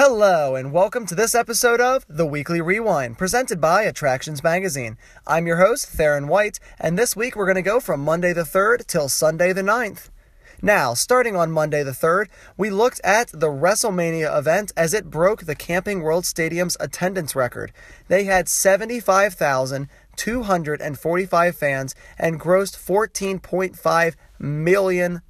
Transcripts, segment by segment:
Hello, and welcome to this episode of The Weekly Rewind, presented by Attractions Magazine. I'm your host, Theron White, and this week we're going to go from Monday the 3rd till Sunday the 9th. Now, starting on Monday the 3rd, we looked at the WrestleMania event as it broke the Camping World Stadium's attendance record. They had 75,245 fans and grossed $14.5 million.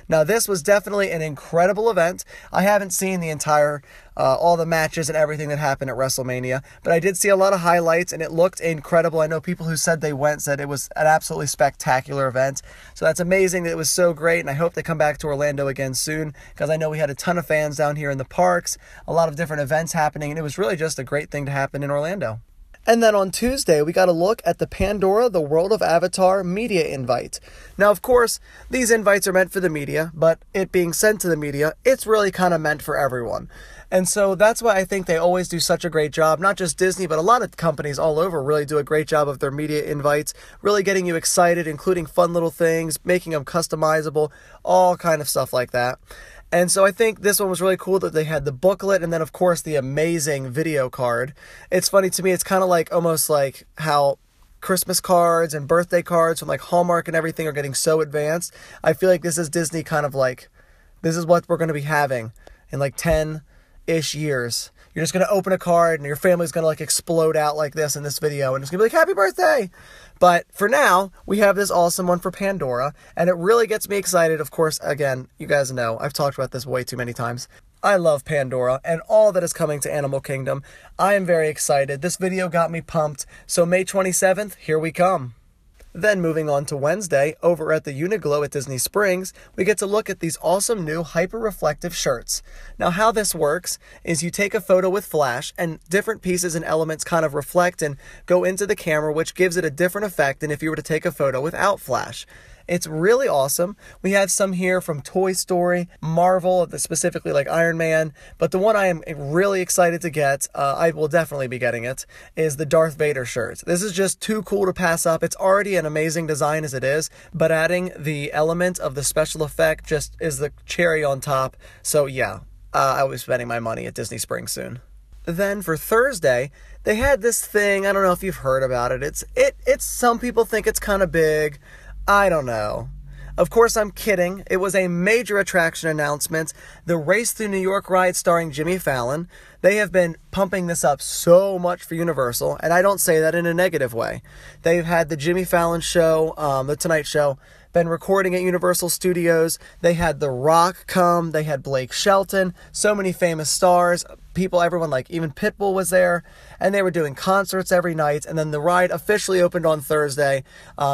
Now, this was definitely an incredible event. I haven't seen the entire, all the matches and everything that happened at WrestleMania, but I did see a lot of highlights, and it looked incredible. I know people who said they went said it was an absolutely spectacular event. So that's amazing that it was so great, and I hope they come back to Orlando again soon, because I know we had a ton of fans down here in the parks, a lot of different events happening, and it was really just a great thing to happen in Orlando. And then on Tuesday, we got a look at the Pandora, the World of Avatar media invite. Now, of course, these invites are meant for the media, but it being sent to the media, it's really kind of meant for everyone. And so that's why I think they always do such a great job. Not just Disney, but a lot of companies all over really do a great job of their media invites, really getting you excited, including fun little things, making them customizable, all kind of stuff like that. And so I think this one was really cool that they had the booklet and then, of course, the amazing video card. It's funny to me, it's kind of like almost like how Christmas cards and birthday cards from like Hallmark and everything are getting so advanced. I feel like this is Disney kind of like, this is what we're going to be having in like 10-ish years. You're just going to open a card and your family's going to like explode out like this in this video and it's going to be like, happy birthday! But for now, we have this awesome one for Pandora, and it really gets me excited. Of course, again, you guys know, I've talked about this way too many times. I love Pandora and all that is coming to Animal Kingdom. I am very excited. This video got me pumped. So May 27th, here we come. Then moving on to Wednesday, over at the Uniglow at Disney Springs, we get to look at these awesome new hyper-reflective shirts. Now how this works is you take a photo with flash and different pieces and elements kind of reflect and go into the camera, which gives it a different effect than if you were to take a photo without flash. It's really awesome. We have some here from Toy Story, Marvel, specifically like Iron Man, but the one I am really excited to get, I will definitely be getting it, is the Darth Vader shirt. This is just too cool to pass up. It's already an amazing design as it is, but adding the element of the special effect just is the cherry on top. So yeah, I'll be spending my money at Disney Springs soon. Then for Thursday, they had this thing, I don't know if you've heard about it. It's some people think it's kind of big. I don't know. Of course, I'm kidding. It was a major attraction announcement. The Race Through New York ride starring Jimmy Fallon. They have been pumping this up so much for Universal, and I don't say that in a negative way. They've had the Jimmy Fallon show, the Tonight Show, been recording at Universal Studios. They had The Rock come. They had Blake Shelton. So many famous stars. People, everyone, like even Pitbull was there. And they were doing concerts every night. And then the ride officially opened on Thursday.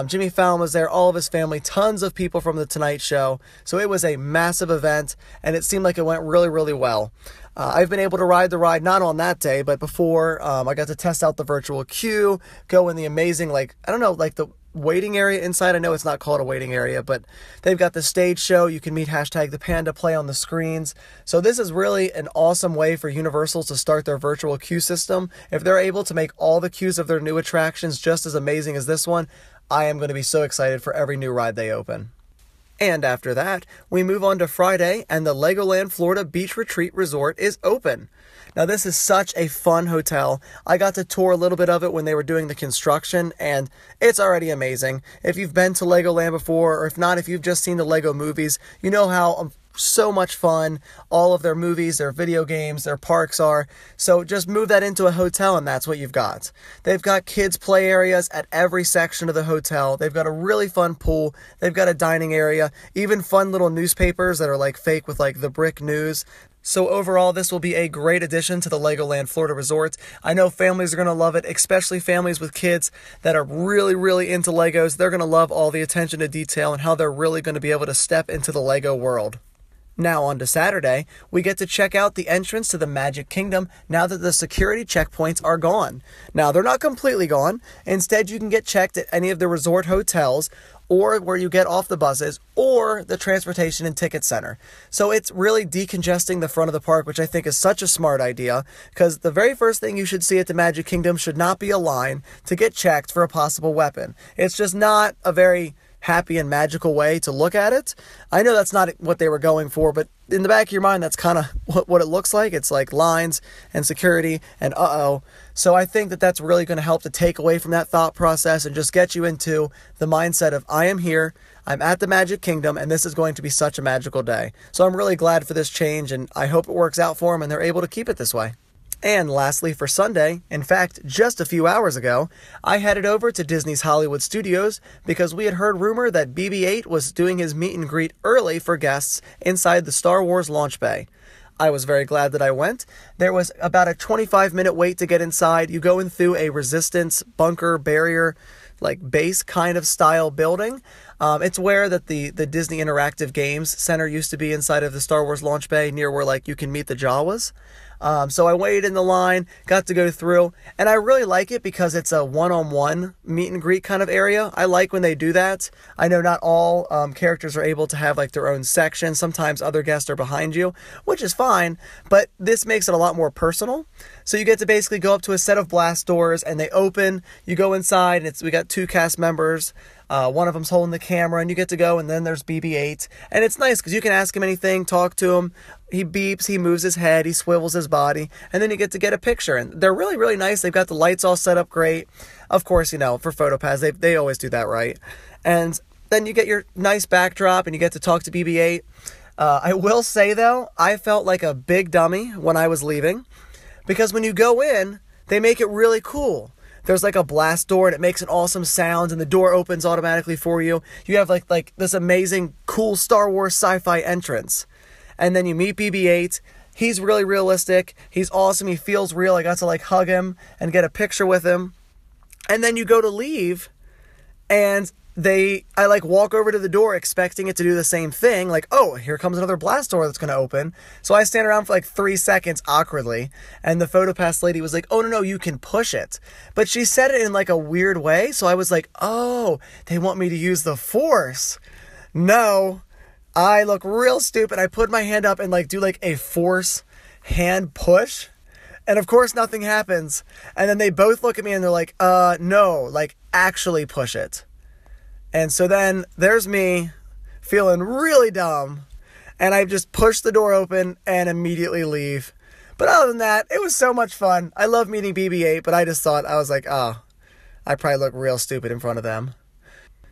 Jimmy Fallon was there, all of his family, tons of people from The Tonight Show. So it was a massive event, and it seemed like it went really, really well. I've been able to ride the ride, not on that day, but before. I got to test out the virtual queue, go in the amazing, like, I don't know, like the waiting area inside. I know it's not called a waiting area, but they've got the stage show. You can meet #ThePanda play on the screens. So this is really an awesome way for Universal to start their virtual queue system. If they're able to make all the queues of their new attractions just as amazing as this one, I am going to be so excited for every new ride they open. And after that, we move on to Friday, and the Legoland Florida Beach Retreat Resort is open. Now, this is such a fun hotel. I got to tour a little bit of it when they were doing the construction, and it's already amazing. If you've been to Legoland before, or if not, if you've just seen the Lego movies, you know how so much fun all of their movies, their video games, their parks are. So just move that into a hotel and that's what you've got. They've got kids play areas at every section of the hotel. They've got a really fun pool. They've got a dining area, even fun little newspapers that are like fake with like the brick news. So overall, this will be a great addition to the Legoland Florida Resort. I know families are going to love it, especially families with kids that are really, really into Legos. They're going to love all the attention to detail and how they're really going to be able to step into the Lego world. Now on to Saturday, we get to check out the entrance to the Magic Kingdom now that the security checkpoints are gone. Now, they're not completely gone. Instead, you can get checked at any of the resort hotels or where you get off the buses or the transportation and ticket center. So it's really decongesting the front of the park, which I think is such a smart idea, because the very first thing you should see at the Magic Kingdom should not be a line to get checked for a possible weapon. It's just not a very happy and magical way to look at it. I know that's not what they were going for, but in the back of your mind, that's kind of what it looks like. It's like lines and security and uh-oh. So I think that that's really going to help to take away from that thought process and just get you into the mindset of, I am here, I'm at the Magic Kingdom, and this is going to be such a magical day. So I'm really glad for this change, and I hope it works out for them and they're able to keep it this way. And lastly, for Sunday, in fact, just a few hours ago, I headed over to Disney's Hollywood Studios because we had heard rumor that BB-8 was doing his meet and greet early for guests inside the Star Wars launch bay. I was very glad that I went. There was about a 25-minute wait to get inside. You go in through a resistance bunker barrier, like base kind of style building. It's where that the Disney Interactive Games Center used to be inside of the Star Wars launch bay, near where like you can meet the Jawas. So I waited in the line, got to go through, and I really like it because it's a one-on-one meet and greet kind of area. I like when they do that. I know not all characters are able to have like their own section. Sometimes other guests are behind you, which is fine, but this makes it a lot more personal. So you get to basically go up to a set of blast doors and they open, you go inside, and we got 2 cast members. One of them's holding the camera, and you get to go, and then there's BB-8. And it's nice because you can ask him anything, talk to him. He beeps, he moves his head, he swivels his body, and then you get to get a picture. And they're really, really nice. They've got the lights all set up great. Of course, you know, for PhotoPass, they always do that right. And then you get your nice backdrop, and you get to talk to BB-8. I will say, though, I felt like a big dummy when I was leaving, because when you go in, they make it really cool. There's like a blast door and it makes an awesome sound and the door opens automatically for you. You have like this amazing, cool Star Wars sci-fi entrance. And then you meet BB-8. He's really realistic. He's awesome. He feels real. I got to like hug him and get a picture with him. And then you go to leave and I like walk over to the door expecting it to do the same thing. Like, oh, here comes another blast door that's going to open. So I stand around for like 3 seconds awkwardly. And the PhotoPass lady was like, oh, no, you can push it. But she said it in like a weird way. So I was like, oh, they want me to use the Force. No, I look real stupid. I put my hand up and like do like a Force hand push. And of course, nothing happens. And then they both look at me and they're like, no, like actually push it. And so then there's me feeling really dumb, and I just push the door open and immediately leave. But other than that, it was so much fun. I love meeting BB-8, but I just thought, I was like, oh, I probably look real stupid in front of them.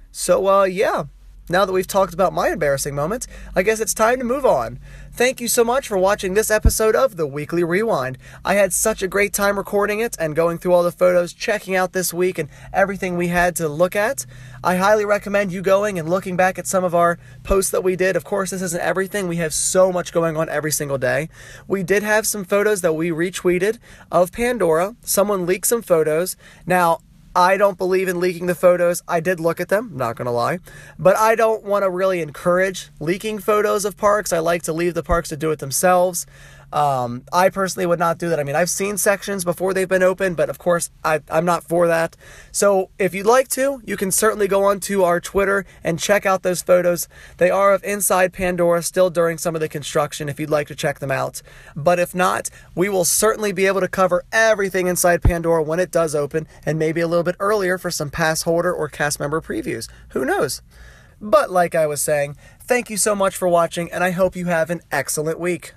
So, yeah. Now that we've talked about my embarrassing moments, I guess it's time to move on. Thank you so much for watching this episode of The Weekly Rewind. I had such a great time recording it and going through all the photos, checking out this week and everything we had to look at. I highly recommend you going and looking back at some of our posts that we did. Of course, this isn't everything. We have so much going on every single day. We did have some photos that we retweeted of Pandora. Someone leaked some photos. Now, I don't believe in leaking the photos. I did look at them, not going to lie. But I don't want to really encourage leaking photos of parks. I like to leave the parks to do it themselves. I personally would not do that. I mean, I've seen sections before they've been open, but of course, I'm not for that. So if you'd like to, you can certainly go onto our Twitter and check out those photos. They are of inside Pandora, still during some of the construction, if you'd like to check them out. But if not, we will certainly be able to cover everything inside Pandora when it does open, and maybe a little bit earlier for some pass holder or cast member previews. Who knows? But like I was saying, thank you so much for watching, and I hope you have an excellent week.